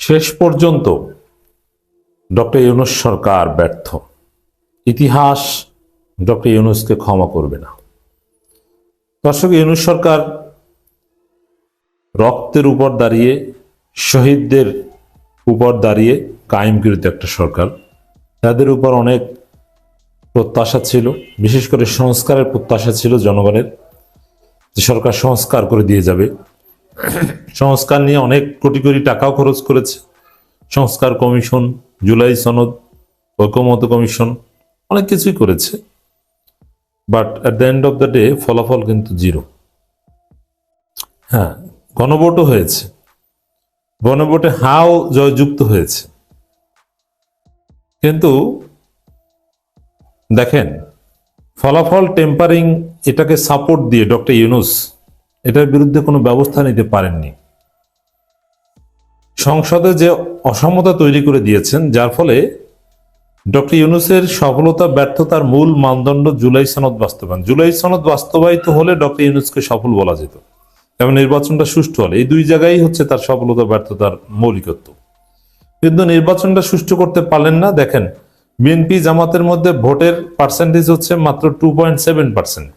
শেষ পর্যন্ত ডক্টর ইউনূস সরকার ব্যর্থ। ইতিহাস ডক্টর ইউনূসকে ক্ষমা করবে না। দর্শক, ইউনূস সরকার রক্তের উপর দাঁড়িয়ে, শহীদদের উপর দাঁড়িয়ে কায়েমকৃত একটা সরকার। তাদের উপর অনেক প্রত্যাশা ছিল, বিশেষ করে সংস্কারের প্রত্যাশা ছিল জনগণের, যে সরকার সংস্কার করে দিয়ে যাবে। সংস্কার নিয়ে অনেক কোটি কোটি টাকাও খরচ করেছে। সংস্কার কমিশন, জুলাই সনদ, ঐকমত্য কমিশন, অনেক কিছুই করেছে। But at the end of the day ফলাফল কিন্তু জিরো। হ্যাঁ, গণভোটও হয়েছে, গণভোটে হাও জয়যুক্ত হয়েছে, কিন্তু দেখেন ফলাফল টেম্পারিং, এটাকে সাপোর্ট দিয়ে ডক্টর ইউনূস এটার বিরুদ্ধে কোনো ব্যবস্থা নিতে পারেননি। সংসদে যে অসমতা তৈরি করে দিয়েছেন, যার ফলে ডক্টর ইউনূসের সফলতা ব্যর্থতার মূল মানদণ্ড জুলাই সনদ বাস্তবায়ন। জুলাই সনদ বাস্তবায়িত হলে ডক্টর ইউনূসকে সফল বলা যেত, এবং নির্বাচনটা সুষ্ঠু হলে। এই দুই জায়গায় হচ্ছে তার সফলতা ব্যর্থতার মৌলিকত্ব। কিন্তু নির্বাচনটা সুষ্ঠু করতে পারলেন না। দেখেন, বিএনপি জামাতের মধ্যে ভোটের পার্সেন্টেজ হচ্ছে মাত্র 2.7%।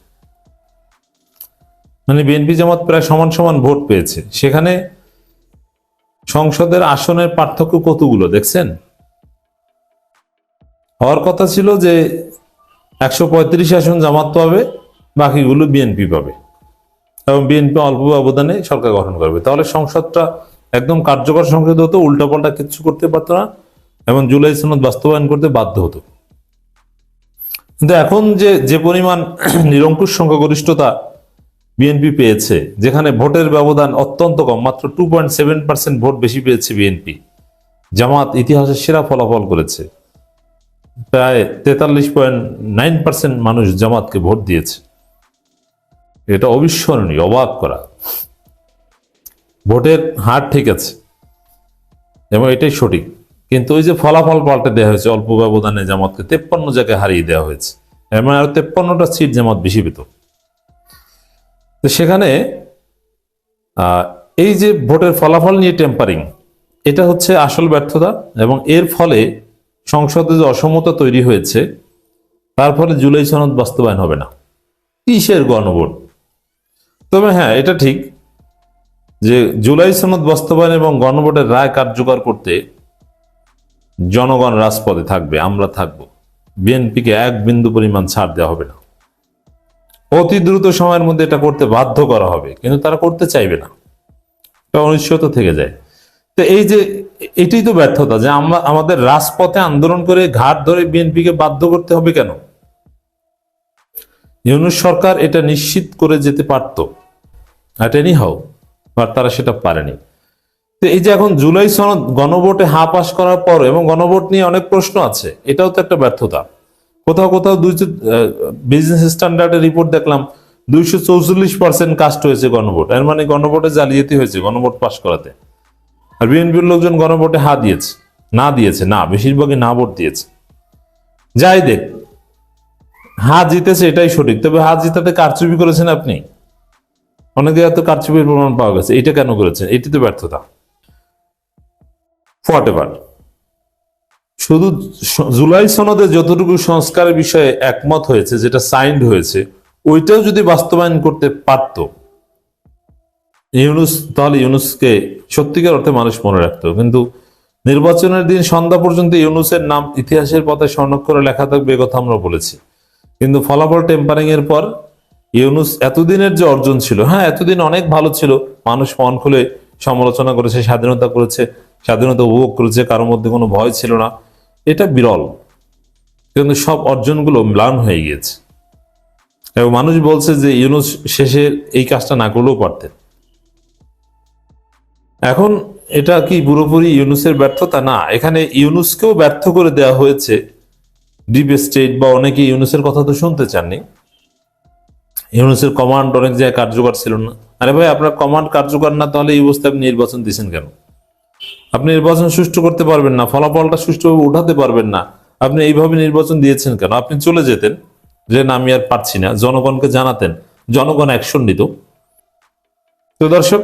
মানে বিএনপি জামাত প্রায় সমান সমান ভোট পেয়েছে। সেখানে সংসদের আসনের পার্থক্য কতগুলো দেখছেন? হওয়ার কথা ছিল যে 135 আসন জামাত পাবে, বাকিগুলো বিএনপি পাবে, এবং বিএনপি অল্প ব্যবধানে সরকার গঠন করবে। তাহলে সংসদটা একদম কার্যকর সংসদ হতো, উল্টাপাল্টা কিছু করতে পারতো না, এবং জুলাই সনদ বাস্তবায়ন করতে বাধ্য হতো। কিন্তু এখন যে পরিমাণ নিরঙ্কুশ সংখ্যাগরিষ্ঠতা বিএনপি পেয়েছে, যেখানে ভোটের ব্যবধান অত্যন্ত কম, মাত্র 2.7% ভোট বেশি পেয়েছে বিএনপি। জামাত ইতিহাসের সেরা ফলাফল করেছে, প্রায় 43.9% মানুষ জামাতকে ভোট দিয়েছে। এটা অবিস্মরণীয়, অবাক করা। ভোটের হার ঠিক আছে এবং এটাই সঠিক, কিন্তু ওই যে ফলাফল পাল্টে দেওয়া হয়েছে, অল্প ব্যবধানে জামাতকে 53 জায়গায় হারিয়ে দেওয়া হয়েছে, এবং আরো 53টা সিট জামাত বেশি পেত। তো সেখানে এই যে ভোটের ফলাফল নিয়ে টেম্পারিং, এটা হচ্ছে আসল ব্যর্থতা, এবং এর ফলে সংসদে যে অসমতা তৈরি হয়েছে, তার ফলে জুলাই সনদ বাস্তবায়ন হবে না। কিসের গণভোট? তবে হ্যাঁ, এটা ঠিক যে জুলাই সনদ বাস্তবায়ন এবং গণভোটের রায় কার্যকর করতে জনগণ রাজপথে থাকবে, আমরা থাকব। বিএনপিকে এক বিন্দু পরিমাণ ছাড় দেওয়া হবে না। অতি দ্রুত সময়ের মধ্যে এটা করতে বাধ্য করা হবে, কিন্তু তারা করতে চাইবে না, এটা অনিশ্চয়তা থেকে যায়। তো এটাই তো ব্যর্থতা, যে আমরা আমাদের রাজপথে আন্দোলন করে ঘাট ধরে বিএনপিকে বাধ্য করতে হবে কেন? ইউনূস সরকার এটা নিশ্চিত করে যেতে পারত, এট এনি হাউ, বাট তারা সেটা পারেনি। তো এই যে এখন জুলাই সনদ গণভোটে হা পাস করার পর, এবং গণভোট নিয়ে অনেক প্রশ্ন আছে, এটাও তো একটা ব্যর্থতা। কোথাও কোথাও বিজনেস স্ট্যান্ডার্ডের রিপোর্ট দেখলাম 244% কাস্ট হয়েছে গণভোট। এর মানে গণভোটে জালিয়াতি হয়েছে গণভোট পাস করাতে। আর বিএনপির লোকজন গণভোটে হা দিয়েছে, না দিয়েছে না, বেশিরভাগই না ভোট দিয়েছে। যাই দেখ, হা জিতেছে এটাই সঠিক। তবে হা জিতাতে কারচুপি করেছেন আপনি, অনেকে এত কারচুপির প্রমাণ পাওয়া গেছে, এটা কেন করেছেন? এটি তো ব্যর্থতা। হোয়াটএভার, শুধু জুলাই সনদে যতটুকু সংস্কারের বিষয়ে একমত হয়েছে, যেটা সাইন্ড হয়েছে, ওইটাও যদি বাস্তবায়ন করতে পারত ইউনূস, তাহলে ইউনূসকে সত্যিকার অর্থে মানুষ মনে রাখতো। কিন্তু নির্বাচনের দিন সন্ধ্যা পর্যন্ত ইউনূসের নাম ইতিহাসের পাতায় স্বর্ণাক্ষরে লেখা থাকবে, কথা আমরা বলেছি। কিন্তু ফলাফল টেম্পারিং এর পর ইউনূস এতদিনের যে অর্জন ছিল, হ্যাঁ এতদিন অনেক ভালো ছিল, মানুষ মন খুলে সমালোচনা করেছে, স্বাধীনতা করেছে, স্বাধীনতা উপভোগ করেছে, কারোর মধ্যে কোনো ভয় ছিল না, এটা বিরল। কিন্তু সব অর্জনগুলো ম্লান হয়ে গিয়েছে, এবং মানুষ বলছে যে ইউনূস শেষে এই কাজটা না করলেও পারতেন। এখন এটা কি পুরোপুরি ইউনূসের ব্যর্থতা? না, এখানে ইউনূসকেও ব্যর্থ করে দেওয়া হয়েছে ডিপ স্টেট, বা অনেকে ইউনূসের কথা তো শুনতে চাননি। ইউনূসের কমান্ড অনেক জায়গায় কার্যকর ছিল না। আরে ভাই, আপনার কমান্ড কার্যকর না, তাহলে এই অবস্থায় আপনি নির্বাচন দিচ্ছেন কেন? আপনি নির্বাচন সুষ্ঠু করতে পারবেন না, ফলাফলটা সুষ্ঠুভাবে উঠাতে পারবেন না, আপনি এইভাবে নির্বাচন দিয়েছেন কেন? আপনি চলে যেতেন, যে না আমি আর পারছি না, জনগণকে জানাতেন, জনগণ অ্যাকশন নিত। তো দর্শক,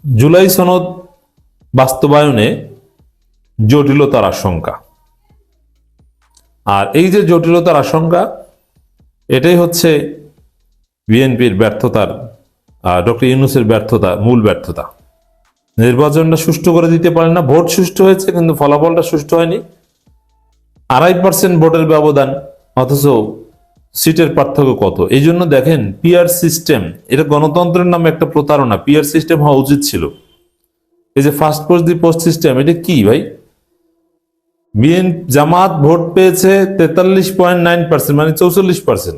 জুলাই সনদ বাস্তবায়নে জটিলতার আশঙ্কা। আর এই যে জটিলতার আশঙ্কা, এটাই হচ্ছে বিএনপির ব্যর্থতার, ডক্টর ইউনূসের ব্যর্থতা, মূল ব্যর্থতা। নির্বাচনটা সুষ্ঠু করে দিতে পারেন না। ভোট সুষ্ঠু হয়েছে কিন্তু ফলাফলটা সুষ্ঠু হয়নি। 2.5% ভোটের ব্যবধান, অথচ সিটের পার্থক্য কত। এই জন্য দেখেন, পিআর সিস্টেম, এটা গণতন্ত্রের নামে একটা প্রতারণা। পিআর সিস্টেম হওয়া উচিত ছিল। এই যে first post the post system, এটা কি ভাই? জামাত ভোট পেয়েছে 43.9%, মানে 44%,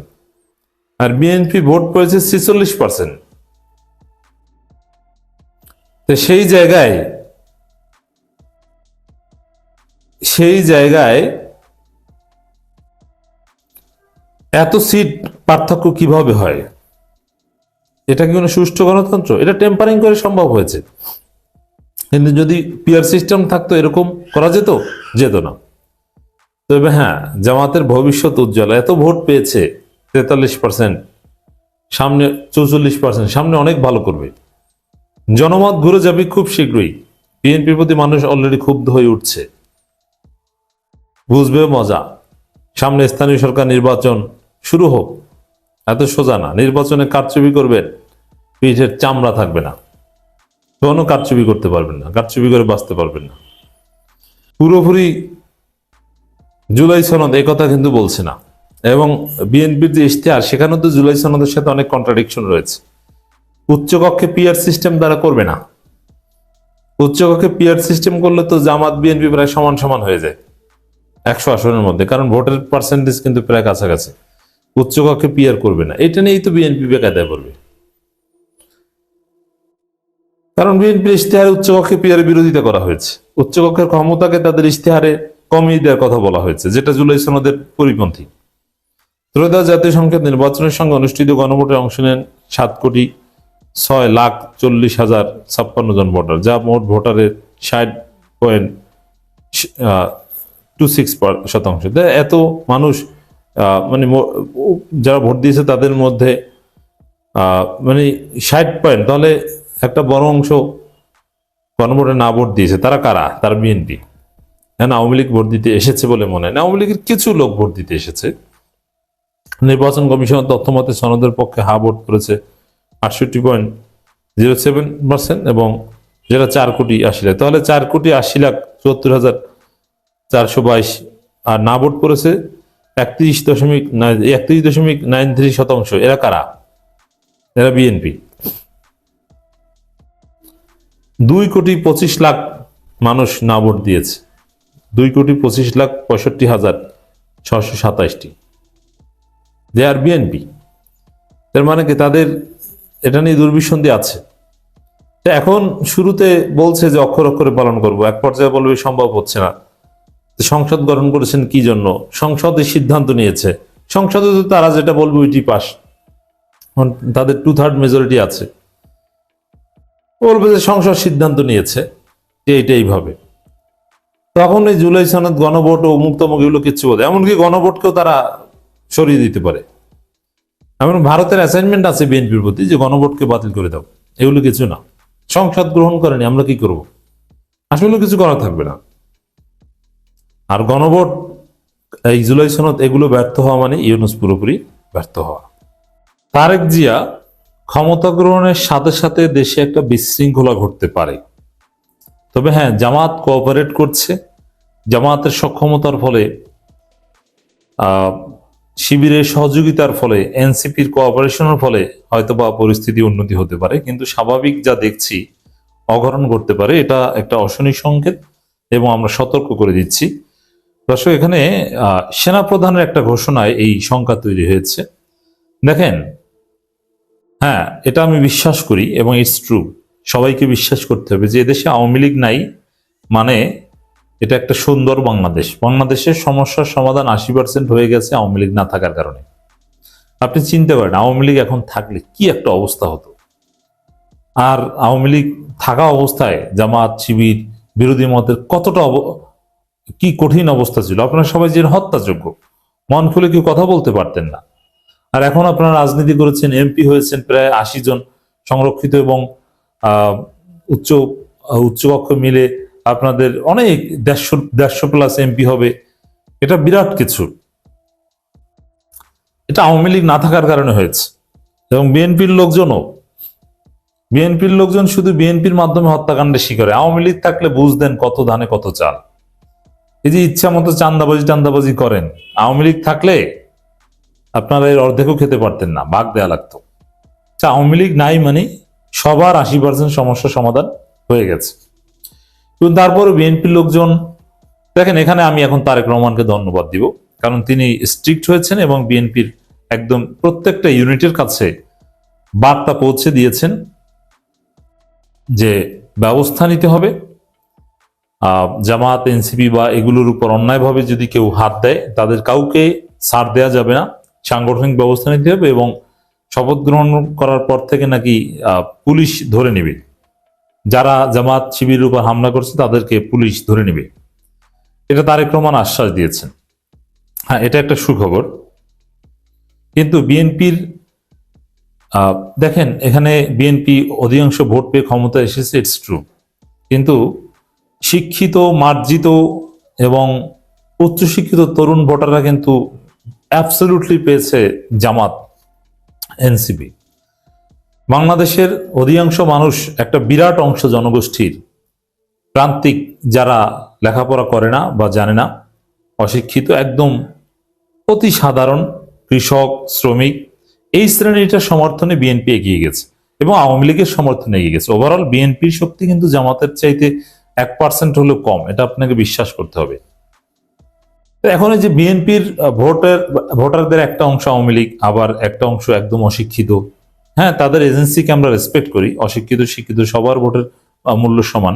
আর বিএনপি ভোট পেয়েছে 46%। তো সেই জায়গায় এত সিট পার্থক্য কিভাবে হয়? এটা কি কোনো সুষ্ঠু গণতন্ত্র? এটা টেম্পারিং করে সম্ভব হয়েছে, কিন্তু যদি পিআর সিস্টেম থাকতো এরকম করা যেত না। তবে হ্যাঁ, জামাতের ভবিষ্যৎ উজ্জ্বল। এত ভোট পেয়েছে 43%, সামনে 44%, সামনে অনেক ভালো করবে। জনমত ঘুরে যাবে খুব শীঘ্রই। বিএনপির প্রতি মানুষ অলরেডি ক্ষুব্ধ হয়ে উঠছে, বুঝবে মজা। সামনে স্থানীয় সরকার নির্বাচন শুরু হোক, এত সোজা না। নির্বাচনে কারচুপি করবেন, পিঠের চামড়া থাকবে না, কোনো কারচুপি করতে পারবেন না, কারচুপি করে বাঁচতে পারবেন না। পুরোপুরি জুলাই সনদ এই কথা কিন্তু বলছে না। এবং বিএনপির যে ইশতেহার, সেখানেও তো জুলাই সনদের সাথে অনেক কন্ট্রাডিকশন রয়েছে। উচ্চকক্ষে পিআর সিস্টেম দ্বারা করবে না। উচ্চকক্ষে পিআর সিস্টেম করলে তো জামাত বিএনপি প্রায় সমান সমান হয়ে যায় 100 আসনের মধ্যে, কারণ ভোটের পার্সেন্টেজ কিন্তু প্রায় কাছাকাছি। উচ্চকক্ষে পিআর করবে না, এটা নিয়েই তো বিএনপি বেকায়দায় পড়বে। কারণ বিএনপির ইশতেহারে উচ্চকক্ষে পিআরের বিরোধিতা করা হয়েছে। উচ্চকক্ষের ক্ষমতাকে তাদের ইশতেহারে কমিয়ে দেওয়ার কথা বলা হয়েছে, যেটা জুলাই সনদের পরিপন্থী। ত্রয়োদশ জাতীয় সংসদ নির্বাচনের সঙ্গে অনুষ্ঠিত গণভোটে অংশ নেন 7,40,40,056 জন ভোটার, যা মোট ভোটারের 60.26%। এত মানুষ, মানে যারা ভোট দিয়েছে তাদের মধ্যে মানে 60 পয়েন্ট, তাহলে একটা বড় অংশ গণভোটে না ভোট দিয়েছে। তারা কারা? তারা বিএনপি। হ্যাঁ, আওয়ামী লীগ ভোট দিতে এসেছে বলে মনে হয় না। আওয়ামী লীগের কিছু লোক ভোট দিতে এসেছে। নির্বাচন কমিশনের তথ্য মতে সনদের পক্ষে হা ভোট করেছে 68.07% এবং যেটা 4,80,00,000, তাহলে 4,80,74,422। আর না ভোট করেছে 31.93%। এরা কারা? এরা বিএনপি। 2,25,00,000 মানুষ না ভোট দিয়েছে। 2,25,65,627টি। দে আর বিএনপি। এর মানে কি তাদের এটা নিয়ে দুর্বিসন্ধি আছে? এখন শুরুতে বলছে যে অক্ষর অক্ষরে পালন করব, এক পর্যায়ে বলবে সম্ভব হচ্ছে না। সংসদ গঠন করেছেন কি জন্য? সংসদে সিদ্ধান্ত নিয়েছে। সংসদে তো তারা যেটা বলবে ওইটি পাস, তাদের 2/3 মেজরিটি আছে। বলবে যে সংসদ সিদ্ধান্ত নিয়েছে যে এইটা এইভাবে। তখন এই জুলাই সনদ, গণভোট ও মুক্তমুখ এগুলো কিচ্ছু বলে। এমনকি গণভোটকেও তারা সরিয়ে দিতে পারে। এমন ভারতের অ্যাসাইনমেন্ট আছে বিএনপির প্রতি যে গণভোটকে বাতিল করে দাও। এগুলো কিছু না। সংসদ গ্রহণ করেনি, আমরা কি করব? আসলে কিছু করা থাকবে না। আর গণভোট, এই জুলাই সনদ, এগুলো ব্যর্থ হওয়া মানে ইউনূস পুরোপুরি ব্যর্থ হওয়া। তারেক জিয়া ক্ষমতা গ্রহণের সাথে সাথে দেশে একটা বিশৃঙ্খলা ঘটতে পারে। তবে হ্যাঁ, জামাত কোঅপারেট করছে। জামাতের সক্ষমতার ফলে, শিবিরের সহযোগিতার ফলে, এনসিপির কোঅপারেশনের ফলে হয়তোবা পরিস্থিতি উন্নতি হতে পারে, কিন্তু স্বাভাবিক যা দেখছি অঘটন ঘটতে পারে। এটা একটা অশনি সংকেত এবং আমরা সতর্ক করে দিচ্ছি। দর্শক, এখানে সেনাপ্রধানের একটা ঘোষণায় এই শঙ্কা তৈরি হয়েছে। দেখেন, হ্যাঁ, এটা আমি বিশ্বাস করি এবং ইটস ট্রু। সবাইকে বিশ্বাস করতে হবে যে এদেশে আওয়ামী লীগ নাই মানে এটা একটা সুন্দর বাংলাদেশ। বাংলাদেশের সমস্যার সমাধান 80% হয়ে গেছে আওয়ামী লীগ না থাকার কারণে। আপনি চিন্তা করেন, আওয়ামী লীগ এখন থাকলে কি একটা অবস্থা হতো। আর আওয়ামী লীগ থাকা অবস্থায় জামাত, শিবির, বিরোধী মতের কতটা কি কঠিন অবস্থা ছিল। আপনারা সবাই যে হত্যাযোগ্য, মন খুলে কেউ কথা বলতে পারতেন না। আর এখন আপনারা রাজনীতি করেছেন, এমপি হয়েছেন প্রায় 80 জন, সংরক্ষিত এবং উচ্চ উচ্চকক্ষ মিলে আপনাদের অনেক 150 প্লাস এমপি হবে, এটা বিরাট কিছু। এটা আওয়ামী লীগ না থাকার কারণে হয়েছে। এবং বিএনপির লোকজন শুধু বিএনপির মাধ্যমে হত্যাকাণ্ডের শিকার। আওয়ামী লীগ থাকলে বুঝতেন কত ধানে কত চাল। এই যে ইচ্ছা মতো চান্দাবাজি করেন, আওয়ামী লীগ থাকলে আপনারা এর অর্ধেকও খেতে পারতেন না, ভাগ দেয়া লাগতো। আওয়ামী লীগ নাই মানে সবার 80% সমস্যা সমাধান হয়ে গেছে। কিন্তু তারপরে বিএনপির লোকজন দেখেন, এখানে আমি এখন তারেক রহমানকে ধন্যবাদ দিব, কারণ তিনি স্ট্রিক্ট হয়েছেন এবং বিএনপির একদম প্রত্যেকটা ইউনিটের কাছে বার্তা পৌঁছে দিয়েছেন যে ব্যবস্থা নিতে হবে। জামাত, এনসিপি বা এগুলোর উপর অন্যায়ভাবে যদি কেউ হাত দেয় তাদের কাউকে ছাড় দেওয়া যাবে না, সাংগঠনিক ব্যবস্থা নিতে হবে এবং শপথ গ্রহণ করার পর থেকে নাকি পুলিশ ধরে নেবে, যারা জামাত শিবিরের উপর হামলা করছে তাদেরকে পুলিশ ধরে নেবে। এটা তারেক রহমান আশ্বাস দিয়েছেন। হ্যাঁ, এটা একটা সুখবর। কিন্তু বিএনপির দেখেন, এখানে বিএনপি অধিকাংশ ভোট পেয়ে ক্ষমতা এসেছে, ইটস ট্রু। কিন্তু শিক্ষিত, মার্জিত এবং উচ্চশিক্ষিত তরুণ ভোটাররা কিন্তু অ্যাবসলিউটলি পেয়েছে জামাত, এনসিপি। বাংলাদেশের অধিকাংশ মানুষ, একটা বিরাট অংশ জনগোষ্ঠীর প্রান্তিক, যারা লেখাপড়া করে না বা জানে না, অশিক্ষিত, একদম অতি সাধারণ কৃষক, শ্রমিক, এই শ্রেণীটার সমর্থনে বিএনপি এগিয়ে গেছে এবং আওয়ামী লীগের সমর্থনে এগিয়ে গেছে। ওভারঅল বিএনপির শক্তি কিন্তু জামাতের চাইতে 1% হলেও কম, এটা আপনাকে বিশ্বাস করতে হবে। এখন এই যে বিএনপির ভোটারদের একটা অংশ আওয়ামী লীগ, আবার একটা অংশ একদম অশিক্ষিত। হ্যাঁ, তাদের এজেন্সিকে আমরা রেসপেক্ট করি, অশিক্ষিত শিক্ষিত সবার ভোটের মূল্য সমান।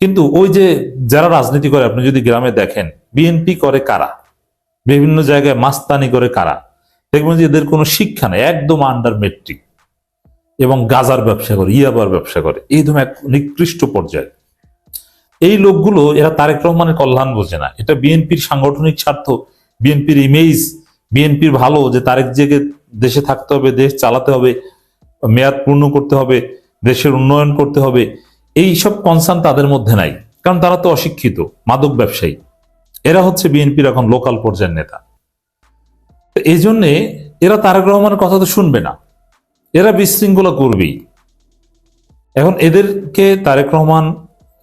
কিন্তু ওই যে যারা রাজনীতি করে, আপনি যদি গ্রামে দেখেন বিএনপি করে কারা, বিভিন্ন জায়গায় মাস্তানি করে কারা, দেখবেন যে এদের কোনো শিক্ষা নেই, একদম আন্ডার মেট্রিক, এবং গাজার ব্যবসা করে, ইয়াবার ব্যবসা করে, একদম এক নিকৃষ্ট পর্যায়ে। এই লোকগুলো, এরা তারেক রহমানের কল্যাণ বোঝে না। এটা বিএনপির সাংগঠনিক স্বার্থ, বিএনপির ইমেজ, বিএনপির ভালো, যে তারেক জেগে দেশে থাকতে হবে, দেশ চালাতে হবে, মেয়াদ পূর্ণ করতে হবে, দেশের উন্নয়ন করতে হবে, এই সব কনসার্ন তাদের মধ্যে নাই। কারণ তারা তো অশিক্ষিত, মাদক ব্যবসায়ী। এরা হচ্ছে বিএনপির এখন লোকাল পর্যায়ের নেতা। এই জন্যে এরা তারেক রহমানের কথা তো শুনবে না, এরা বিশৃঙ্খলা করবেই। এখন এদেরকে তারেক রহমান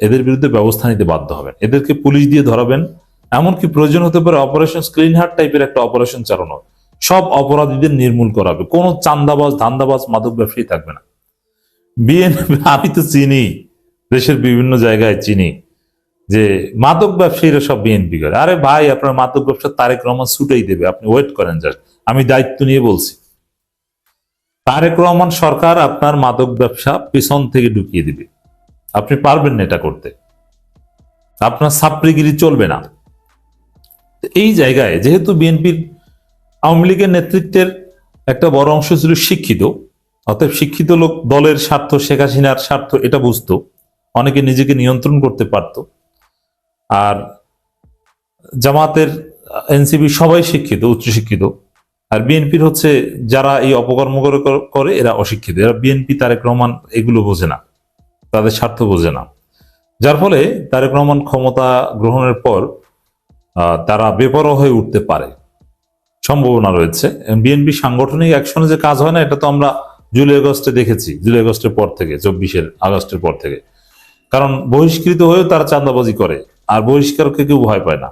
এদের বিরুদ্ধে ব্যবস্থা নিতে বাধ্য হবেন, এদেরকে পুলিশ দিয়ে ধরাবেন, এমনকি প্রয়োজন হতে পারে অপারেশন স্ক্রিন হার্ট টাইপের একটা অপারেশন চালানো, সব অপরাধীদের নির্মূল করাবে, কোনো চান্দাবাজ, ধান্দাবাজ, মাদক ব্যবসায়ী থাকবে না। বিএনপি, আমি তো চিনি, দেশের বিভিন্ন জায়গায় চিনি যে মাদক ব্যবসায়ীরা সব বিএনপি করে। আরে ভাই, আপনার মাদক ব্যবসা তারেক রহমান ছুটেই দেবে, আপনি ওয়েট করেন। জাস্ট আমি দায়িত্ব নিয়ে বলছি, তারেক রহমান সরকার আপনার মাদক ব্যবসা পিছন থেকে ঢুকিয়ে দিবে। আপনি পারবেন না এটা করতে, আপনার ছাত্রগিরি চলবে না। এই জায়গায় যেহেতু বিএনপির, আওয়ামী লীগের নেতৃত্বের একটা বড় অংশ ছিল শিক্ষিত, অতএব শিক্ষিত লোক দলের স্বার্থ, শেখ হাসিনার স্বার্থ এটা বুঝতো, অনেকে নিজেকে নিয়ন্ত্রণ করতে পারত। আর জামাতের, এনসিপি সবাই শিক্ষিত, উচ্চশিক্ষিত। আর বিএনপির হচ্ছে যারা এই অপকর্ম করে এরা অশিক্ষিত। এরা বিএনপি, তারেক রহমান এগুলো বোঝে না, তাদের স্বার্থ বোঝে না। যার ফলে তারেক রহমান ক্ষমতা গ্রহণের পর তারা বেপরোয়া হয়ে উঠতে পারে, সম্ভাবনা রয়েছে। বিএনপি সাংগঠনিক অ্যাকশনে যে কাজ হয় না, এটা তো আমরা জুলাই আগস্টে দেখেছি, জুলাই আগস্টের পর থেকে, 24 আগস্টের পর থেকে। কারণ বহিষ্কৃত হয়েও তারা চাঁদাবাজি করে, আর বহিষ্কারকে কেউ ভয় পায় না।